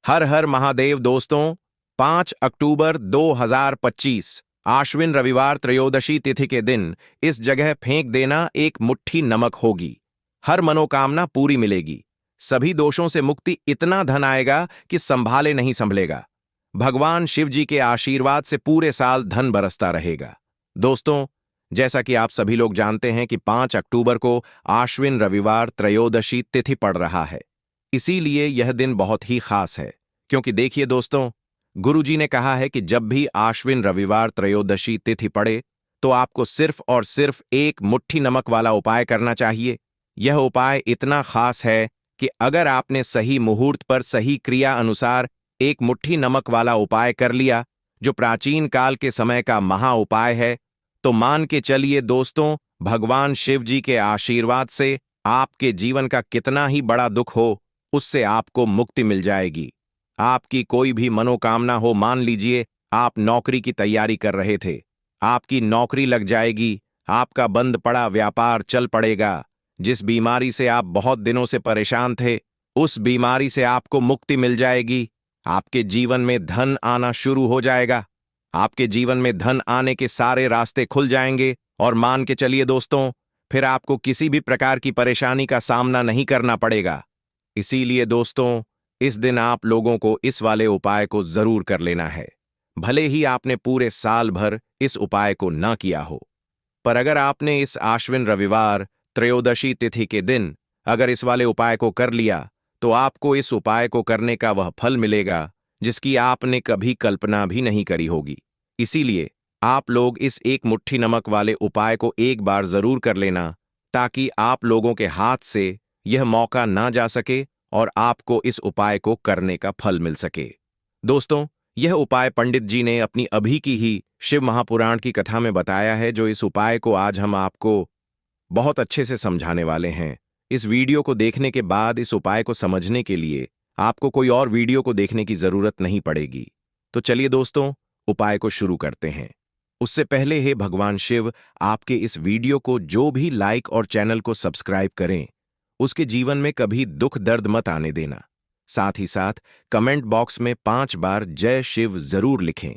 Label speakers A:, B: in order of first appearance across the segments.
A: हर हर महादेव दोस्तों। 5 अक्टूबर 2025 आश्विन रविवार त्रयोदशी तिथि के दिन इस जगह फेंक देना एक मुट्ठी नमक होगी। हर मनोकामना पूरी मिलेगी। सभी दोषों से मुक्ति, इतना धन आएगा कि संभाले नहीं संभलेगा। भगवान शिव जी के आशीर्वाद से पूरे साल धन बरसता रहेगा। दोस्तों, जैसा कि आप सभी लोग जानते हैं कि 5 अक्टूबर को आश्विन रविवार त्रयोदशी तिथि पड़ रहा है। इसीलिए यह दिन बहुत ही खास है, क्योंकि देखिए दोस्तों, गुरुजी ने कहा है कि जब भी आश्विन रविवार त्रयोदशी तिथि पड़े तो आपको सिर्फ और सिर्फ एक मुट्ठी नमक वाला उपाय करना चाहिए। यह उपाय इतना खास है कि अगर आपने सही मुहूर्त पर सही क्रिया अनुसार एक मुट्ठी नमक वाला उपाय कर लिया, जो प्राचीन काल के समय का महा उपाय है, तो मान के चलिए दोस्तों, भगवान शिव जी के आशीर्वाद से आपके जीवन का कितना ही बड़ा दुख हो, उससे आपको मुक्ति मिल जाएगी। आपकी कोई भी मनोकामना हो, मान लीजिए आप नौकरी की तैयारी कर रहे थे, आपकी नौकरी लग जाएगी, आपका बंद पड़ा व्यापार चल पड़ेगा। जिस बीमारी से आप बहुत दिनों से परेशान थे, उस बीमारी से आपको मुक्ति मिल जाएगी। आपके जीवन में धन आना शुरू हो जाएगा। आपके जीवन में धन आने के सारे रास्ते खुल जाएंगे और मान के चलिए दोस्तों, फिर आपको किसी भी प्रकार की परेशानी का सामना नहीं करना पड़ेगा। इसीलिए दोस्तों, इस दिन आप लोगों को इस वाले उपाय को जरूर कर लेना है। भले ही आपने पूरे साल भर इस उपाय को ना किया हो, पर अगर आपने इस आश्विन रविवार त्रयोदशी तिथि के दिन अगर इस वाले उपाय को कर लिया, तो आपको इस उपाय को करने का वह फल मिलेगा जिसकी आपने कभी कल्पना भी नहीं करी होगी। इसीलिए आप लोग इस एक मुट्ठी नमक वाले उपाय को एक बार जरूर कर लेना, ताकि आप लोगों के हाथ से यह मौका ना जा सके और आपको इस उपाय को करने का फल मिल सके। दोस्तों, यह उपाय पंडित जी ने अपनी अभी की ही शिव महापुराण की कथा में बताया है, जो इस उपाय को आज हम आपको बहुत अच्छे से समझाने वाले हैं। इस वीडियो को देखने के बाद इस उपाय को समझने के लिए आपको कोई और वीडियो को देखने की जरूरत नहीं पड़ेगी। तो चलिए दोस्तों, उपाय को शुरू करते हैं। उससे पहले हे भगवान शिव आपके इस वीडियो को जो भी लाइक और चैनल को सब्सक्राइब करें, उसके जीवन में कभी दुख दर्द मत आने देना। साथ ही साथ कमेंट बॉक्स में 5 बार जय शिव जरूर लिखें,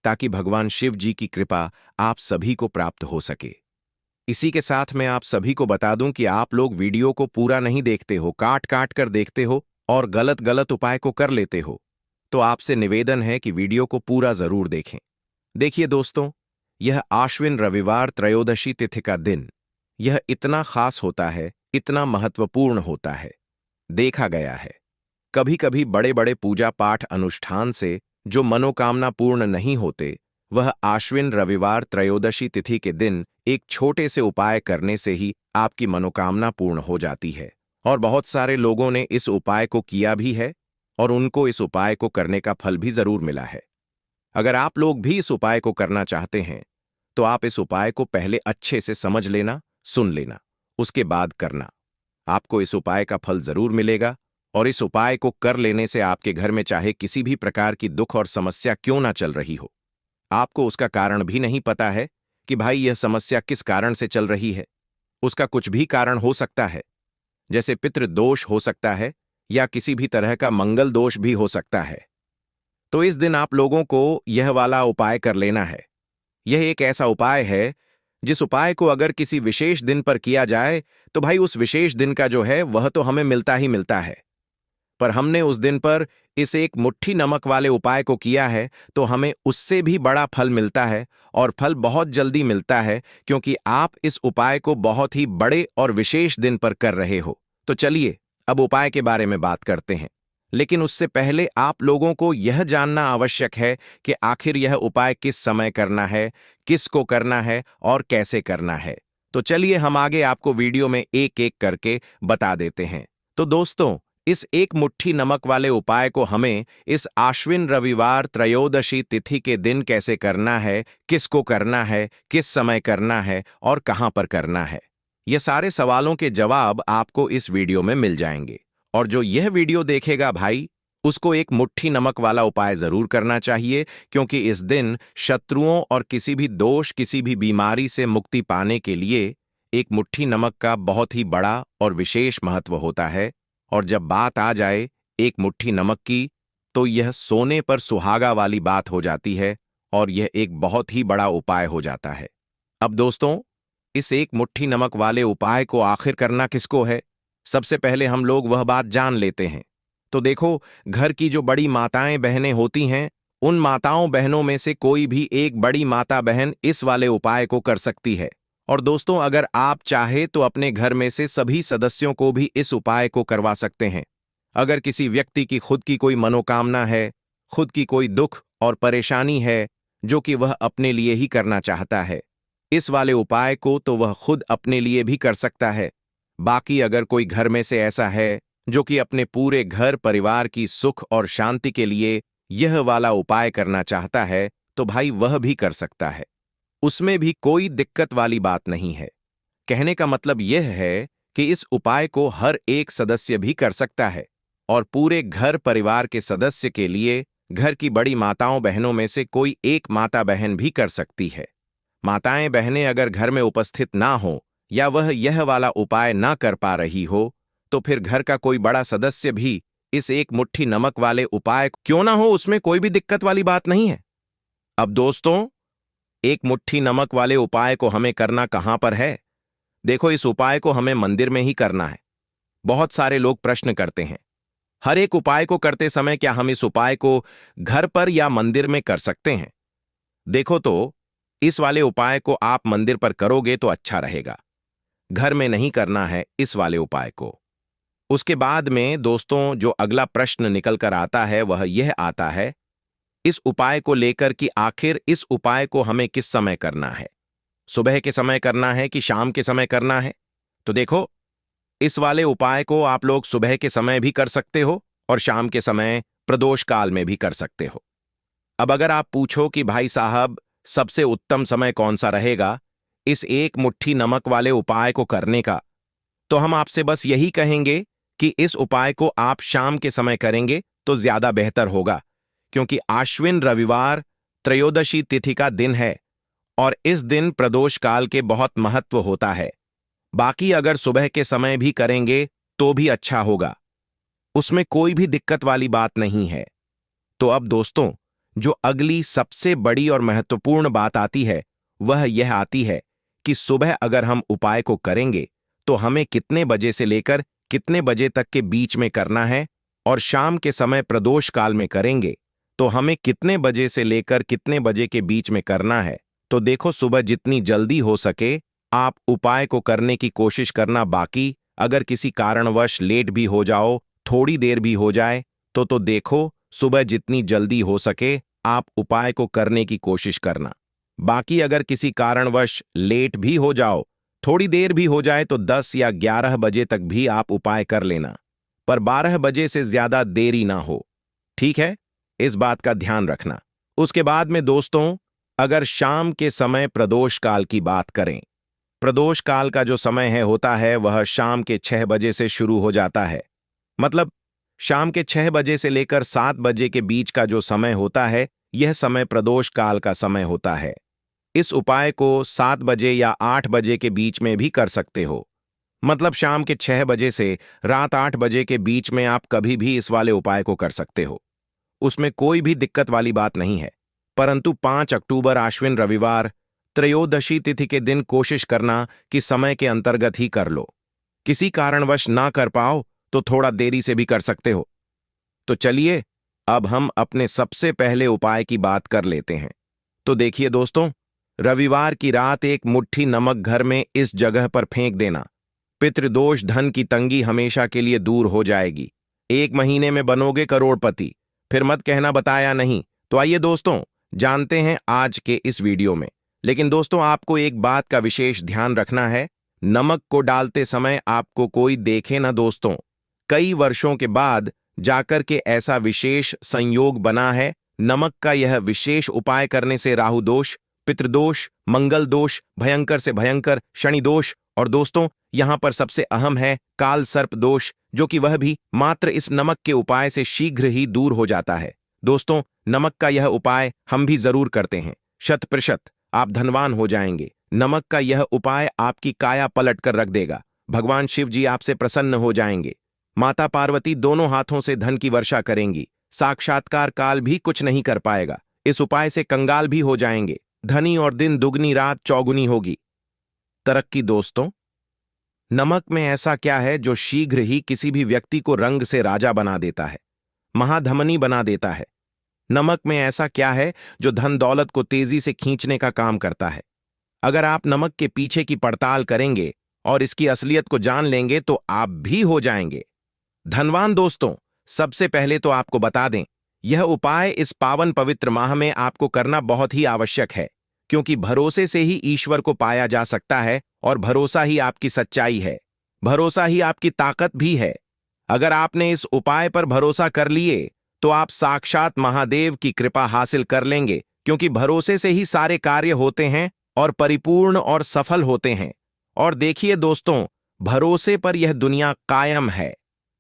A: ताकि भगवान शिव जी की कृपा आप सभी को प्राप्त हो सके। इसी के साथ मैं आप सभी को बता दूं कि आप लोग वीडियो को पूरा नहीं देखते हो, काट काट कर देखते हो और गलत गलत उपाय को कर लेते हो। तो आपसे निवेदन है कि वीडियो को पूरा जरूर देखें। देखिए दोस्तों, यह आश्विन रविवार त्रयोदशी तिथि का दिन, यह इतना खास होता है, इतना महत्वपूर्ण होता है। देखा गया है, कभी कभी बड़े बड़े पूजा पाठ अनुष्ठान से जो मनोकामना पूर्ण नहीं होते, वह आश्विन रविवार त्रयोदशी तिथि के दिन एक छोटे से उपाय करने से ही आपकी मनोकामना पूर्ण हो जाती है। और बहुत सारे लोगों ने इस उपाय को किया भी है और उनको इस उपाय को करने का फल भी जरूर मिला है। अगर आप लोग भी इस उपाय को करना चाहते हैं, तो आप इस उपाय को पहले अच्छे से समझ लेना, सुन लेना, उसके बाद करना। आपको इस उपाय का फल जरूर मिलेगा और इस उपाय को कर लेने से आपके घर में चाहे किसी भी प्रकार की दुख और समस्या क्यों ना चल रही हो, आपको उसका कारण भी नहीं पता है कि भाई यह समस्या किस कारण से चल रही है। उसका कुछ भी कारण हो सकता है, जैसे पितृदोष हो सकता है या किसी भी तरह का मंगल दोष भी हो सकता है। तो इस दिन आप लोगों को यह वाला उपाय कर लेना है। यह एक ऐसा उपाय है जिस उपाय को अगर किसी विशेष दिन पर किया जाए, तो भाई उस विशेष दिन का जो है वह तो हमें मिलता ही मिलता है। पर हमने उस दिन पर इस एक मुट्ठी नमक वाले उपाय को किया है, तो हमें उससे भी बड़ा फल मिलता है और फल बहुत जल्दी मिलता है, क्योंकि आप इस उपाय को बहुत ही बड़े और विशेष दिन पर कर रहे हो। तो चलिए अब उपाय के बारे में बात करते हैं, लेकिन उससे पहले आप लोगों को यह जानना आवश्यक है कि आखिर यह उपाय किस समय करना है, किसको करना है और कैसे करना है। तो चलिए हम आगे आपको वीडियो में एक एक करके बता देते हैं। तो दोस्तों, इस एक मुट्ठी नमक वाले उपाय को हमें इस आश्विन रविवार त्रयोदशी तिथि के दिन कैसे करना है, किसको करना है, किस समय करना है और कहां पर करना है, ये सारे सवालों के जवाब आपको इस वीडियो में मिल जाएंगे। और जो यह वीडियो देखेगा भाई, उसको एक मुट्ठी नमक वाला उपाय जरूर करना चाहिए, क्योंकि इस दिन शत्रुओं और किसी भी दोष, किसी भी बीमारी से मुक्ति पाने के लिए एक मुट्ठी नमक का बहुत ही बड़ा और विशेष महत्व होता है। और जब बात आ जाए एक मुट्ठी नमक की, तो यह सोने पर सुहागा वाली बात हो जाती है और यह एक बहुत ही बड़ा उपाय हो जाता है। अब दोस्तों, इस एक मुट्ठी नमक वाले उपाय को आखिर करना किसको है? सबसे पहले हम लोग वह बात जान लेते हैं। तो देखो, घर की जो बड़ी माताएं बहनें होती हैं, उन माताओं बहनों में से कोई भी एक बड़ी माता बहन इस वाले उपाय को कर सकती है। और दोस्तों, अगर आप चाहे तो अपने घर में से सभी सदस्यों को भी इस उपाय को करवा सकते हैं। अगर किसी व्यक्ति की खुद की कोई मनोकामना है, खुद की कोई दुख और परेशानी है जो कि वह अपने लिए ही करना चाहता है, इस वाले उपाय को तो वह खुद अपने लिए भी कर सकता है। बाकी अगर कोई घर में से ऐसा है जो कि अपने पूरे घर परिवार की सुख और शांति के लिए यह वाला उपाय करना चाहता है, तो भाई वह भी कर सकता है। उसमें भी कोई दिक्कत वाली बात नहीं है। कहने का मतलब यह है कि इस उपाय को हर एक सदस्य भी कर सकता है और पूरे घर परिवार के सदस्य के लिए घर की बड़ी माताओं बहनों में से कोई एक माता बहन भी कर सकती है। माताएं बहनें अगर घर में उपस्थित ना हो या वह यह वाला उपाय ना कर पा रही हो, तो फिर घर का कोई बड़ा सदस्य भी इस एक मुट्ठी नमक वाले उपाय क्यों ना हो, उसमें कोई भी दिक्कत वाली बात नहीं है। अब दोस्तों, एक मुट्ठी नमक वाले उपाय को हमें करना कहां पर है? देखो, इस उपाय को हमें मंदिर में ही करना है। बहुत सारे लोग प्रश्न करते हैं, हर एक उपाय को करते समय क्या हम इस उपाय को घर पर या मंदिर में कर सकते हैं? देखो, तो इस वाले उपाय को आप मंदिर पर करोगे तो अच्छा रहेगा। घर में नहीं करना है इस वाले उपाय को। उसके बाद में दोस्तों, जो अगला प्रश्न निकल कर आता है वह यह आता है इस उपाय को लेकर कि आखिर इस उपाय को हमें किस समय करना है? सुबह के समय करना है कि शाम के समय करना है? तो देखो, इस वाले उपाय को आप लोग सुबह के समय भी कर सकते हो और शाम के समय प्रदोष काल में भी कर सकते हो। अब अगर आप पूछो कि भाई साहब, सबसे उत्तम समय कौन सा रहेगा इस एक मुट्ठी नमक वाले उपाय को करने का, तो हम आपसे बस यही कहेंगे कि इस उपाय को आप शाम के समय करेंगे तो ज्यादा बेहतर होगा, क्योंकि आश्विन रविवार त्रयोदशी तिथि का दिन है और इस दिन प्रदोष काल के बहुत महत्व होता है। बाकी अगर सुबह के समय भी करेंगे तो भी अच्छा होगा, उसमें कोई भी दिक्कत वाली बात नहीं है। तो अब दोस्तों, जो अगली सबसे बड़ी और महत्वपूर्ण बात आती है वह यह आती है कि सुबह अगर हम उपाय को करेंगे तो हमें कितने बजे से लेकर कितने बजे तक के बीच में करना है, और शाम के समय प्रदोष काल में करेंगे तो हमें कितने बजे से लेकर कितने बजे के बीच में करना है। तो देखो, सुबह जितनी जल्दी हो सके आप उपाय को करने की कोशिश करना। बाकी अगर किसी कारणवश लेट भी हो जाओ, थोड़ी देर भी हो जाए, तो देखो, सुबह जितनी जल्दी हो सके आप उपाय को करने की कोशिश करना। बाकी अगर किसी कारणवश लेट भी हो जाओ, थोड़ी देर भी हो जाए, तो 10 या 11 बजे तक भी आप उपाय कर लेना, पर 12 बजे से ज्यादा देरी ना हो। ठीक है, इस बात का ध्यान रखना। उसके बाद में दोस्तों, अगर शाम के समय प्रदोष काल की बात करें, प्रदोष काल का जो समय होता है वह शाम के 6 बजे से शुरू हो जाता है। मतलब शाम के 6 बजे से लेकर 7 बजे के बीच का जो समय होता है, यह समय प्रदोष काल का समय होता है। इस उपाय को 7 बजे या 8 बजे के बीच में भी कर सकते हो। मतलब शाम के 6 बजे से रात 8 बजे के बीच में आप कभी भी इस वाले उपाय को कर सकते हो, उसमें कोई भी दिक्कत वाली बात नहीं है। परंतु 5 अक्टूबर आश्विन रविवार त्रयोदशी तिथि के दिन कोशिश करना कि समय के अंतर्गत ही कर लो। किसी कारणवश ना कर पाओ तो थोड़ा देरी से भी कर सकते हो। तो चलिए, अब हम अपने सबसे पहले उपाय की बात कर लेते हैं। तो देखिए दोस्तों, रविवार की रात एक मुट्ठी नमक घर में इस जगह पर फेंक देना। पितृदोष, धन की तंगी हमेशा के लिए दूर हो जाएगी। 1 महीने में बनोगे करोड़पति, फिर मत कहना बताया नहीं। तो आइए दोस्तों, जानते हैं आज के इस वीडियो में। लेकिन दोस्तों, आपको एक बात का विशेष ध्यान रखना है, नमक को डालते समय आपको कोई देखे ना दोस्तों। कई वर्षों के बाद जाकर के ऐसा विशेष संयोग बना है। नमक का यह विशेष उपाय करने से राहु दोष, पितृदोष, मंगल दोष, भयंकर से भयंकर शनि दोष, और दोस्तों यहां पर सबसे अहम है काल सर्प दोष, जो कि वह भी मात्र इस नमक के उपाय से शीघ्र ही दूर हो जाता है। दोस्तों, नमक का यह उपाय हम भी जरूर करते हैं। 100% आप धनवान हो जाएंगे। नमक का यह उपाय आपकी काया पलट कर रख देगा। भगवान शिव जी आपसे प्रसन्न हो जाएंगे। माता पार्वती दोनों हाथों से धन की वर्षा करेंगी। साक्षात्कार काल भी कुछ नहीं कर पाएगा। इस उपाय से कंगाल भी हो जाएंगे, धनी और दिन दुगनी रात चौगुनी होगी। तरक्की दोस्तों, नमक में ऐसा क्या है जो शीघ्र ही किसी भी व्यक्ति को रंग से राजा बना देता है, महाधमनी बना देता है? नमक में ऐसा क्या है जो धन दौलत को तेजी से खींचने का काम करता है? अगर आप नमक के पीछे की पड़ताल करेंगे और इसकी असलियत को जान लेंगे तो आप भी हो जाएंगे धनवान। दोस्तों, सबसे पहले तो आपको बता दें, यह उपाय इस पावन पवित्र माह में आपको करना बहुत ही आवश्यक है, क्योंकि भरोसे से ही ईश्वर को पाया जा सकता है और भरोसा ही आपकी सच्चाई है, भरोसा ही आपकी ताकत भी है। अगर आपने इस उपाय पर भरोसा कर लिए तो आप साक्षात महादेव की कृपा हासिल कर लेंगे, क्योंकि भरोसे से ही सारे कार्य होते हैं और परिपूर्ण और सफल होते हैं। और देखिए दोस्तों, भरोसे पर यह दुनिया कायम है।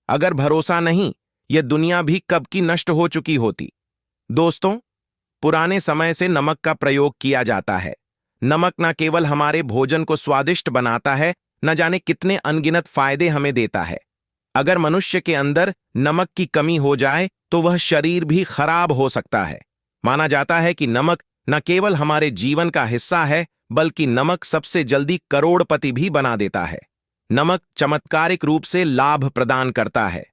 A: अगर भरोसा नहीं, यह दुनिया भी कब की नष्ट हो चुकी होती। दोस्तों, पुराने समय से नमक का प्रयोग किया जाता है। नमक न केवल हमारे भोजन को स्वादिष्ट बनाता है, न जाने कितने अनगिनत फायदे हमें देता है। अगर मनुष्य के अंदर नमक की कमी हो जाए तो वह शरीर भी खराब हो सकता है। माना जाता है कि नमक न केवल हमारे जीवन का हिस्सा है, बल्कि नमक सबसे जल्दी करोड़पति भी बना देता है। नमक चमत्कारिक रूप से लाभ प्रदान करता है।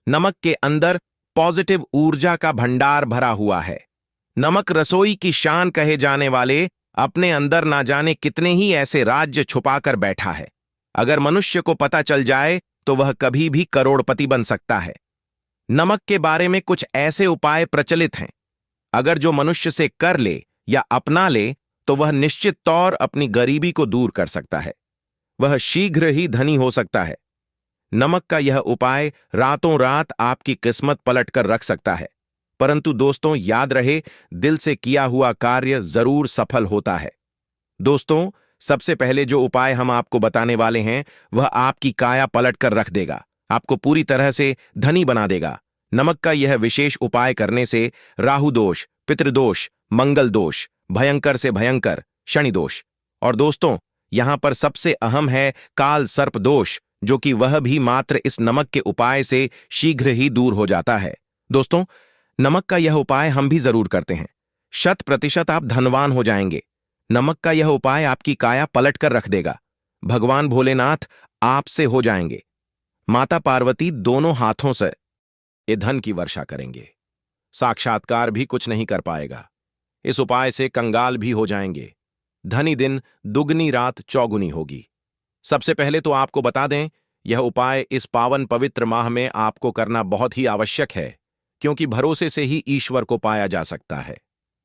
A: नमक के अंदर पॉजिटिव ऊर्जा का भंडार भरा हुआ है। नमक रसोई की शान कहे जाने वाले अपने अंदर ना जाने कितने ही ऐसे राज्य छुपाकर बैठा है। अगर मनुष्य को पता चल जाए तो वह कभी भी करोड़पति बन सकता है। नमक के बारे में कुछ ऐसे उपाय प्रचलित हैं, अगर जो मनुष्य से कर ले या अपना ले तो वह निश्चित तौर अपनी गरीबी को दूर कर सकता है, वह शीघ्र ही धनी हो सकता है। नमक का यह उपाय रातों रात आपकी किस्मत पलट कर रख सकता है। परंतु दोस्तों, याद रहे, दिल से किया हुआ कार्य जरूर सफल होता है। दोस्तों, सबसे पहले जो उपाय हम आपको बताने वाले हैं वह आपकी काया पलट कर रख देगा, आपको पूरी तरह से धनी बना देगा। नमक का यह विशेष उपाय करने से राहु दोष, पितृदोष, मंगल दोष, भयंकर से भयंकर शनि दोष, और दोस्तों यहां पर सबसे अहम है काल सर्प दोष, जो कि वह भी मात्र इस नमक के उपाय से शीघ्र ही दूर हो जाता है। दोस्तों, नमक का यह उपाय हम भी जरूर करते हैं, 100% आप धनवान हो जाएंगे। नमक का यह उपाय आपकी काया पलट कर रख देगा। भगवान भोलेनाथ आपसे हो जाएंगे, माता पार्वती दोनों हाथों से ये धन की वर्षा करेंगे। साक्षात्कार भी कुछ नहीं कर पाएगा। इस उपाय से कंगाल भी हो जाएंगे, धनी दिन दुगनी रात चौगुनी होगी। सबसे पहले तो आपको बता दें, यह उपाय इस पावन पवित्र माह में आपको करना बहुत ही आवश्यक है, क्योंकि भरोसे से ही ईश्वर को पाया जा सकता है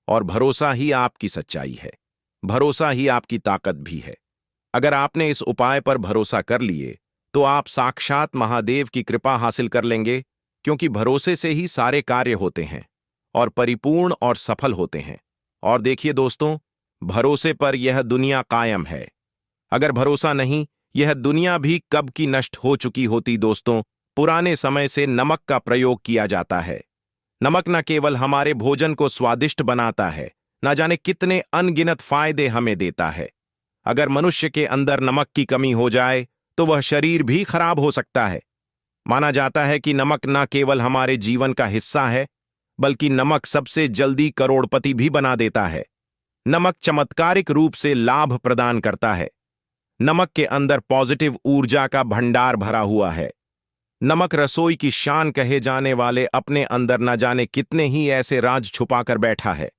A: और भरोसा ही आपकी सच्चाई है, भरोसा ही आपकी ताकत भी है। अगर आपने इस उपाय पर भरोसा कर लिए तो आप साक्षात महादेव की कृपा हासिल कर लेंगे, क्योंकि भरोसे से ही सारे कार्य होते हैं और परिपूर्ण और सफल होते हैं। और देखिए दोस्तों, भरोसे पर यह दुनिया कायम है। अगर भरोसा नहीं, यह दुनिया भी कब की नष्ट हो चुकी होती। दोस्तों, पुराने समय से नमक का प्रयोग किया जाता है। नमक न केवल हमारे भोजन को स्वादिष्ट बनाता है, न जाने कितने अनगिनत फायदे हमें देता है। अगर मनुष्य के अंदर नमक की कमी हो जाए तो वह शरीर भी खराब हो सकता है। माना जाता है कि नमक न केवल हमारे जीवन का हिस्सा है, बल्कि नमक सबसे जल्दी करोड़पति भी बना देता है। नमक चमत्कारिक रूप से लाभ प्रदान करता है। नमक के अंदर पॉजिटिव ऊर्जा का भंडार भरा हुआ है। नमक रसोई की शान कहे जाने वाले अपने अंदर न जाने कितने ही ऐसे राज छुपाकर बैठा है।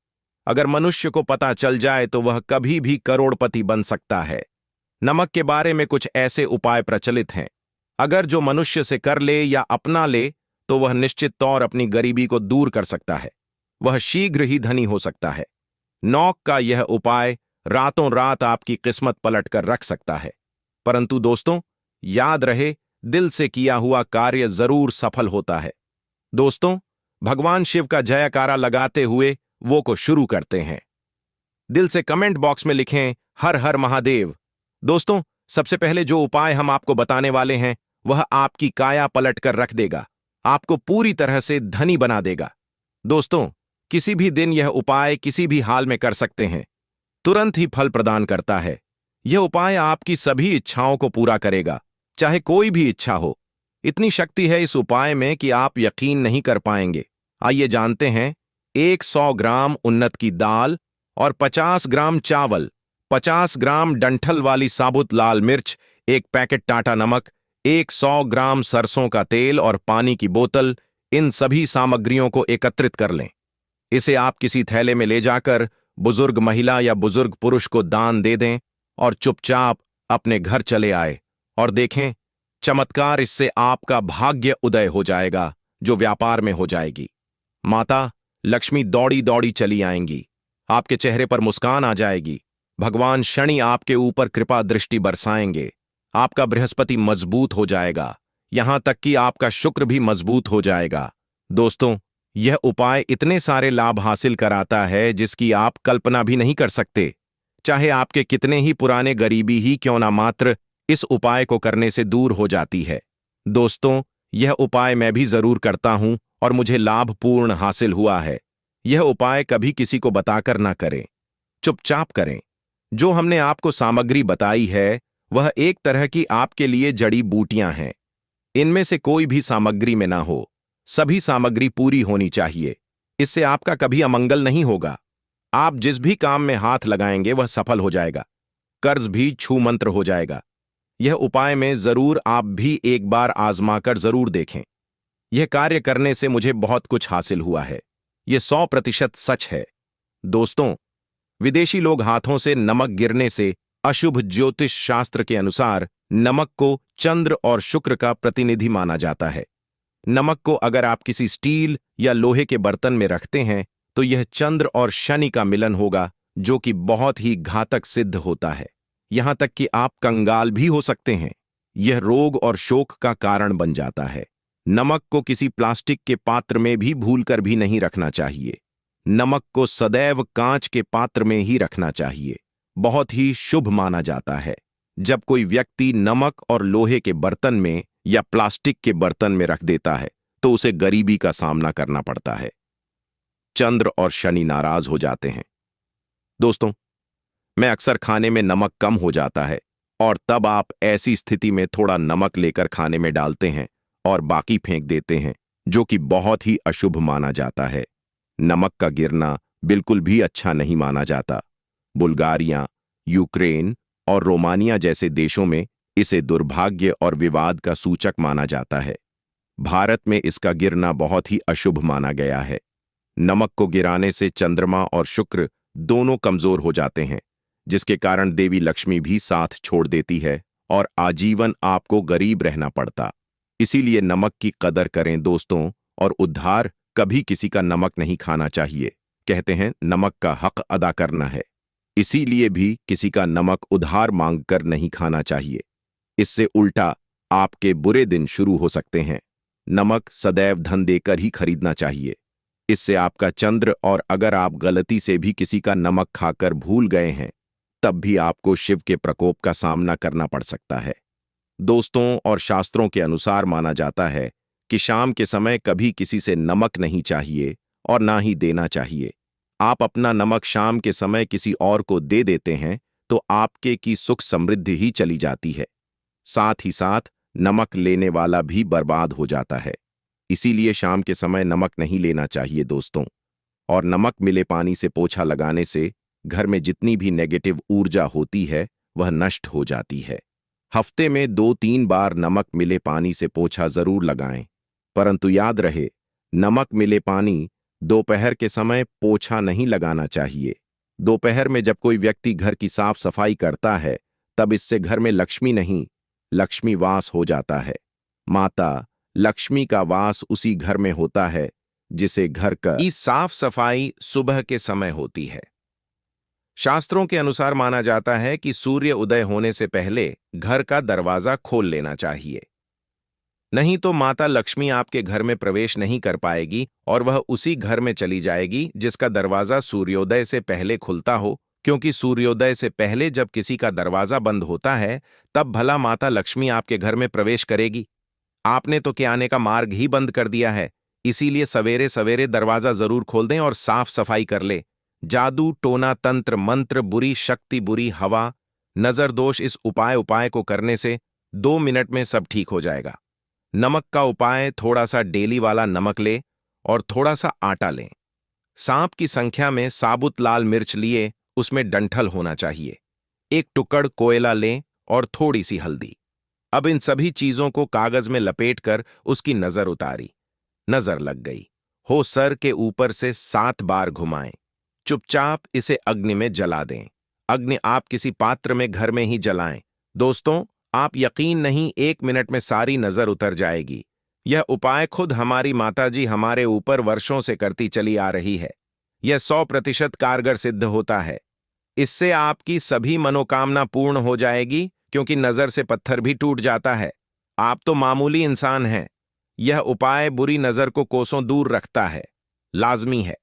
A: अगर मनुष्य को पता चल जाए तो वह कभी भी करोड़पति बन सकता है। नमक के बारे में कुछ ऐसे उपाय प्रचलित हैं, अगर जो मनुष्य से कर ले या अपना ले तो वह निश्चित तौर अपनी गरीबी को दूर कर सकता है, वह शीघ्र ही धनी हो सकता है। नौक का यह उपाय रातों रात आपकी किस्मत पलट कर रख सकता है। परंतु दोस्तों, याद रहे, दिल से किया हुआ कार्य जरूर सफल होता है। दोस्तों, भगवान शिव का जयकारा लगाते हुए वो को शुरू करते हैं। दिल से कमेंट बॉक्स में लिखें हर हर महादेव। दोस्तों, सबसे पहले जो उपाय हम आपको बताने वाले हैं वह आपकी काया पलट कर रख देगा, आपको पूरी तरह से धनी बना देगा। दोस्तों, किसी भी दिन यह उपाय किसी भी हाल में कर सकते हैं, तुरंत ही फल प्रदान करता है। यह उपाय आपकी सभी इच्छाओं को पूरा करेगा, चाहे कोई भी इच्छा हो। इतनी शक्ति है इस उपाय में कि आप यकीन नहीं कर पाएंगे। आइए जानते हैं। 100 ग्राम उन्नत की दाल और 50 ग्राम चावल, 50 ग्राम डंठल वाली साबुत लाल मिर्च, एक पैकेट टाटा नमक, 100 ग्राम सरसों का तेल और पानी की बोतल, इन सभी सामग्रियों को एकत्रित कर लें। इसे आप किसी थैले में ले जाकर बुजुर्ग महिला या बुजुर्ग पुरुष को दान दे दें और चुपचाप अपने घर चले आए और देखें, चमत्कार, इससे आपका भाग्य उदय हो जाएगा, जो व्यापार में हो जाएगी। माता लक्ष्मी दौड़ी दौड़ी चली आएंगी, आपके चेहरे पर मुस्कान आ जाएगी, भगवान शनि आपके ऊपर कृपा दृष्टि बरसाएंगे, आपका बृहस्पति मजबूत हो जाएगा, यहां तक कि आपका शुक्र भी मजबूत हो जाएगा। दोस्तों, यह उपाय इतने सारे लाभ हासिल कराता है जिसकी आप कल्पना भी नहीं कर सकते। चाहे आपके कितने ही पुराने गरीबी ही क्यों ना, मात्र इस उपाय को करने से दूर हो जाती है। दोस्तों, यह उपाय मैं भी जरूर करता हूं और मुझे लाभपूर्ण हासिल हुआ है। यह उपाय कभी किसी को बताकर ना करें, चुपचाप करें। जो हमने आपको सामग्री बताई है वह एक तरह की आपके लिए जड़ी बूटियां हैं। इनमें से कोई भी सामग्री में ना हो, सभी सामग्री पूरी होनी चाहिए। इससे आपका कभी अमंगल नहीं होगा। आप जिस भी काम में हाथ लगाएंगे वह सफल हो जाएगा, कर्ज भी छू मंत्र हो जाएगा। यह उपाय में जरूर आप भी एक बार आजमाकर जरूर देखें। यह कार्य करने से मुझे बहुत कुछ हासिल हुआ है, यह 100% सच है। दोस्तों, विदेशी लोग हाथों से नमक गिरने से अशुभ ज्योतिष शास्त्र के अनुसार नमक को चंद्र और शुक्र का प्रतिनिधि माना जाता है। नमक को अगर आप किसी स्टील या लोहे के बर्तन में रखते हैं तो यह चंद्र और शनि का मिलन होगा, जो कि बहुत ही घातक सिद्ध होता है। यहां तक कि आप कंगाल भी हो सकते हैं। यह रोग और शोक का कारण बन जाता है। नमक को किसी प्लास्टिक के पात्र में भी भूलकर भी नहीं रखना चाहिए। नमक को सदैव कांच के पात्र में ही रखना चाहिए। बहुत ही शुभ माना जाता है। जब कोई व्यक्ति नमक और लोहे के बर्तन में या प्लास्टिक के बर्तन में रख देता है तो उसे गरीबी का सामना करना पड़ता है। चंद्र और शनि नाराज हो जाते हैं। दोस्तों, मैं अक्सर खाने में नमक कम हो जाता है और तब आप ऐसी स्थिति में थोड़ा नमक लेकर खाने में डालते हैं और बाकी फेंक देते हैं, जो कि बहुत ही अशुभ माना जाता है। नमक का गिरना बिल्कुल भी अच्छा नहीं माना जाता। बुल्गारिया, यूक्रेन और रोमानिया जैसे देशों में इसे दुर्भाग्य और विवाद का सूचक माना जाता है। भारत में इसका गिरना बहुत ही अशुभ माना गया है। नमक को गिराने से चंद्रमा और शुक्र दोनों कमजोर हो जाते हैं, जिसके कारण देवी लक्ष्मी भी साथ छोड़ देती है और आजीवन आपको गरीब रहना पड़ता। इसीलिए नमक की कदर करें दोस्तों, और उद्धार कभी किसी का नमक नहीं खाना चाहिए। कहते हैं नमक का हक अदा करना है, इसीलिए भी किसी का नमक उधार मांगकर नहीं खाना चाहिए। इससे उल्टा आपके बुरे दिन शुरू हो सकते हैं। नमक सदैव धन देकर ही खरीदना चाहिए। इससे आपका चंद्र, और अगर आप गलती से भी किसी का नमक खाकर भूल गए हैं तब भी आपको शिव के प्रकोप का सामना करना पड़ सकता है। दोस्तों, और शास्त्रों के अनुसार माना जाता है कि शाम के समय कभी किसी से नमक नहीं चाहिए और ना ही देना चाहिए। आप अपना नमक शाम के समय किसी और को दे देते हैं तो आपके की सुख समृद्धि ही चली जाती है। साथ ही साथ नमक लेने वाला भी बर्बाद हो जाता है। इसीलिए शाम के समय नमक नहीं लेना चाहिए दोस्तों। और नमक मिले पानी से पोछा लगाने से घर में जितनी भी नेगेटिव ऊर्जा होती है वह नष्ट हो जाती है। हफ्ते में 2-3 बार नमक मिले पानी से पोछा जरूर लगाएं, परंतु याद रहे, नमक मिले पानी दोपहर के समय पोछा नहीं लगाना चाहिए। दोपहर में जब कोई व्यक्ति घर की साफ सफाई करता है तब इससे घर में लक्ष्मी नहीं, लक्ष्मी वास हो जाता है। माता लक्ष्मी का वास उसी घर में होता है जिसे घर की साफ सफाई सुबह के समय होती है। शास्त्रों के अनुसार माना जाता है कि सूर्य उदय होने से पहले घर का दरवाजा खोल लेना चाहिए, नहीं तो माता लक्ष्मी आपके घर में प्रवेश नहीं कर पाएगी और वह उसी घर में चली जाएगी जिसका दरवाजा सूर्योदय से पहले खुलता हो, क्योंकि सूर्योदय से पहले जब किसी का दरवाजा बंद होता है तब भला माता लक्ष्मी आपके घर में प्रवेश करेगी। आपने तो के आने का मार्ग ही बंद कर दिया है। इसीलिए सवेरे सवेरे दरवाजा जरूर खोल दें और साफ सफाई कर ले। जादू, टोना, तंत्र, मंत्र, बुरी शक्ति, बुरी हवा, नजर दोष, इस उपाय को करने से 2 मिनट में सब ठीक हो जाएगा। नमक का उपाय, थोड़ा सा डेली वाला नमक ले और थोड़ा सा आटा लें। सांप की संख्या में साबुत लाल मिर्च लिए, उसमें डंठल होना चाहिए। एक टुकड़ कोयला लें और थोड़ी सी हल्दी। अब इन सभी चीजों को कागज में लपेटकर उसकी नजर उतारी। नजर लग गई हो सर के ऊपर से 7 बार घुमाएं। चुपचाप इसे अग्नि में जला दें। अग्नि आप किसी पात्र में घर में ही जलाएं। दोस्तों, आप यकीन नहीं, 1 मिनट में सारी नजर उतर जाएगी। यह उपाय खुद हमारी माताजी हमारे ऊपर वर्षों से करती चली आ रही है। यह 100% कारगर सिद्ध होता है। इससे आपकी सभी मनोकामना पूर्ण हो जाएगी, क्योंकि नजर से पत्थर भी टूट जाता है। आप तो मामूली इंसान हैं। यह उपाय बुरी नजर को कोसों दूर रखता है। लाजमी है।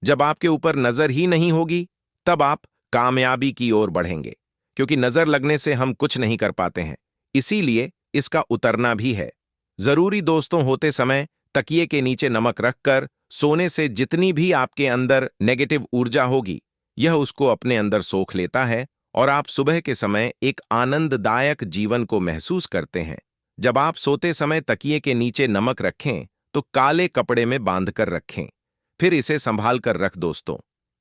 A: जब आपके ऊपर नजर ही नहीं होगी, तब आप कामयाबी की ओर बढ़ेंगे, क्योंकि नजर लगने से हम कुछ नहीं कर पाते हैं। इसीलिए इसका उतरना भी है। जरूरी दोस्तों, होते समय तकिए के नीचे नमक रखकर सोने से जितनी भी आपके अंदर नेगेटिव ऊर्जा होगी, यह उसको अपने अंदर सोख लेता है और आप सुबह के समय एक आनंददायक जीवन को महसूस करते हैं। जब आप सोते समय तकिए के नीचे नमक रखें तो काले कपड़े में बांधकर रखें, फिर इसे संभाल कर रख। दोस्तों,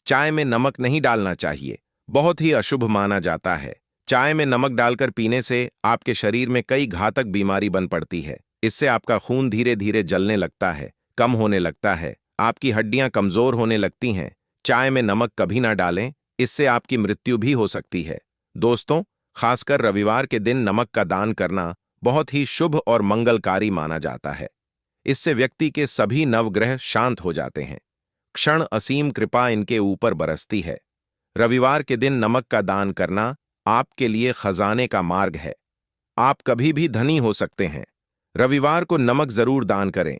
A: चाय में नमक नहीं डालना चाहिए, बहुत ही अशुभ माना जाता है। चाय में नमक डालकर पीने से आपके शरीर में कई घातक बीमारी बन पड़ती है। इससे आपका खून धीरे धीरे जलने लगता है, कम होने लगता है, आपकी हड्डियां कमजोर होने लगती हैं। चाय में नमक कभी ना डालें, इससे आपकी मृत्यु भी हो सकती है। दोस्तों, खासकर रविवार के दिन नमक का दान करना बहुत ही शुभ और मंगलकारी माना जाता है। इससे व्यक्ति के सभी नवग्रह शांत हो जाते हैं। क्षण असीम कृपा इनके ऊपर बरसती है। रविवार के दिन नमक का दान करना आपके लिए खजाने का मार्ग है। आप कभी भी धनी हो सकते हैं। रविवार को नमक जरूर दान करें।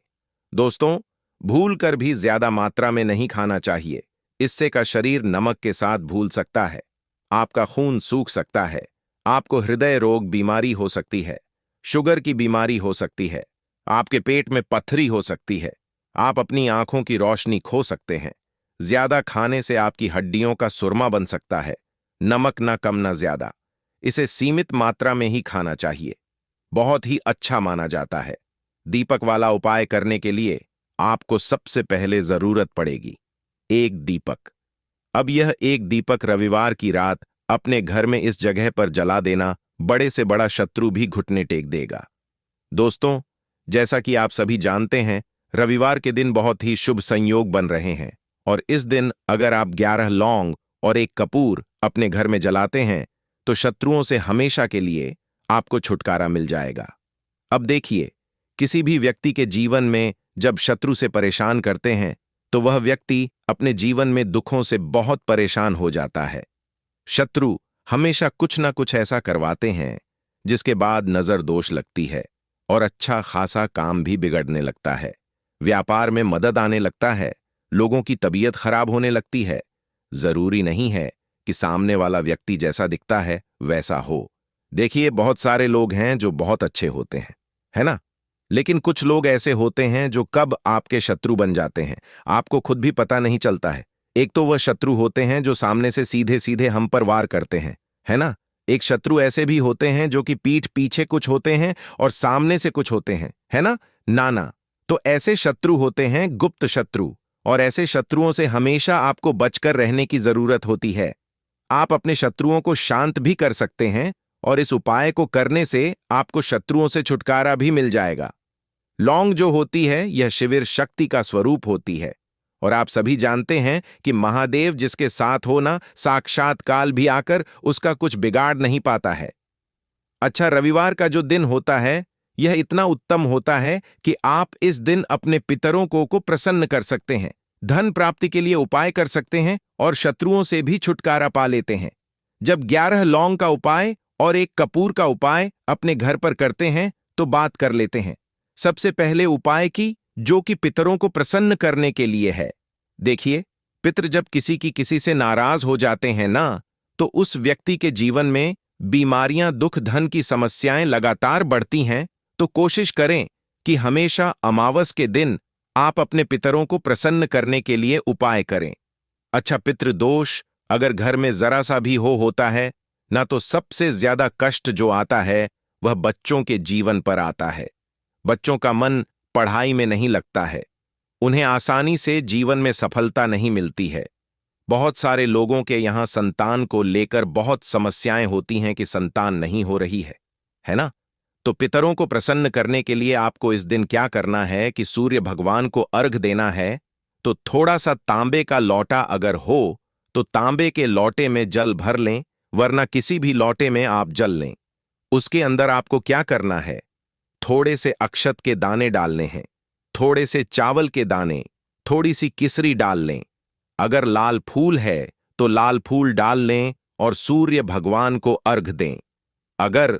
A: दोस्तों, भूल कर भी ज्यादा मात्रा में नहीं खाना चाहिए। इससे का शरीर नमक के साथ भूल सकता है। आपका खून सूख सकता है। आपको हृदय रोग बीमारी हो सकती है, शुगर की बीमारी हो सकती है, आपके पेट में पथरी हो सकती है, आप अपनी आंखों की रोशनी खो सकते हैं। ज्यादा खाने से आपकी हड्डियों का सुरमा बन सकता है। नमक ना कम ना ज्यादा, इसे सीमित मात्रा में ही खाना चाहिए। बहुत ही अच्छा माना जाता है। दीपक वाला उपाय करने के लिए आपको सबसे पहले जरूरत पड़ेगी एक दीपक। अब यह एक दीपक रविवार की रात अपने घर में इस जगह पर जला देना, बड़े से बड़ा शत्रु भी घुटने टेक देगा। दोस्तों, जैसा कि आप सभी जानते हैं, रविवार के दिन बहुत ही शुभ संयोग बन रहे हैं और इस दिन अगर आप 11 लौंग और एक कपूर अपने घर में जलाते हैं तो शत्रुओं से हमेशा के लिए आपको छुटकारा मिल जाएगा। अब देखिए, किसी भी व्यक्ति के जीवन में जब शत्रु से परेशान करते हैं तो वह व्यक्ति अपने जीवन में दुखों से बहुत परेशान हो जाता है। शत्रु हमेशा कुछ ना कुछ ऐसा करवाते हैं जिसके बाद नजर दोष लगती है और अच्छा खासा काम भी बिगड़ने लगता है। व्यापार में मदद आने लगता है, लोगों की तबीयत खराब होने लगती है। जरूरी नहीं है कि सामने वाला व्यक्ति जैसा दिखता है वैसा हो। देखिए, बहुत सारे लोग हैं जो बहुत अच्छे होते हैं, है ना? लेकिन कुछ लोग ऐसे होते हैं जो कब आपके शत्रु बन जाते हैं आपको खुद भी पता नहीं चलता है। एक तो वह शत्रु होते हैं जो सामने से सीधे सीधे हम पर वार करते हैं, है ना? एक शत्रु ऐसे भी होते हैं जो कि पीठ पीछे कुछ होते हैं और सामने से कुछ होते हैं, है ना? नाना, तो ऐसे शत्रु होते हैं गुप्त शत्रु, और ऐसे शत्रुओं से हमेशा आपको बचकर रहने की जरूरत होती है। आप अपने शत्रुओं को शांत भी कर सकते हैं और इस उपाय को करने से आपको शत्रुओं से छुटकारा भी मिल जाएगा। लौंग जो होती है यह शिविर शक्ति का स्वरूप होती है और आप सभी जानते हैं कि महादेव जिसके साथ हो ना, साक्षात काल भी आकर उसका कुछ बिगाड़ नहीं पाता है। अच्छा, रविवार का जो दिन होता है यह इतना उत्तम होता है कि आप इस दिन अपने पितरों को प्रसन्न कर सकते हैं, धन प्राप्ति के लिए उपाय कर सकते हैं और शत्रुओं से भी छुटकारा पा लेते हैं। जब 11 लौंग का उपाय और एक कपूर का उपाय अपने घर पर करते हैं तो बात कर लेते हैं सबसे पहले उपाय की, जो कि पितरों को प्रसन्न करने के लिए है। देखिए, पितर जब किसी से नाराज हो जाते हैं ना, तो उस व्यक्ति के जीवन में बीमारियां, दुख, धन की समस्याएं लगातार बढ़ती हैं। तो कोशिश करें कि हमेशा अमावस के दिन आप अपने पितरों को प्रसन्न करने के लिए उपाय करें। अच्छा, पितृदोष अगर घर में जरा सा भी होता है ना, तो सबसे ज्यादा कष्ट जो आता है वह बच्चों के जीवन पर आता है। बच्चों का मन पढ़ाई में नहीं लगता है, उन्हें आसानी से जीवन में सफलता नहीं मिलती है। बहुत सारे लोगों के यहाँ संतान को लेकर बहुत समस्याएं होती हैं कि संतान नहीं हो रही है ना? तो पितरों को प्रसन्न करने के लिए आपको इस दिन क्या करना है कि सूर्य भगवान को अर्घ देना है। तो थोड़ा सा तांबे का लौटा अगर हो तो तांबे के लौटे में जल भर लें, वरना किसी भी लौटे में आप जल लें। उसके अंदर आपको क्या करना है, थोड़े से अक्षत के दाने डालने हैं, थोड़े से चावल के दाने, थोड़ी सी किसरी डाल लें। अगर लाल फूल है तो लाल फूल डाल लें और सूर्य भगवान को अर्घ दें। अगर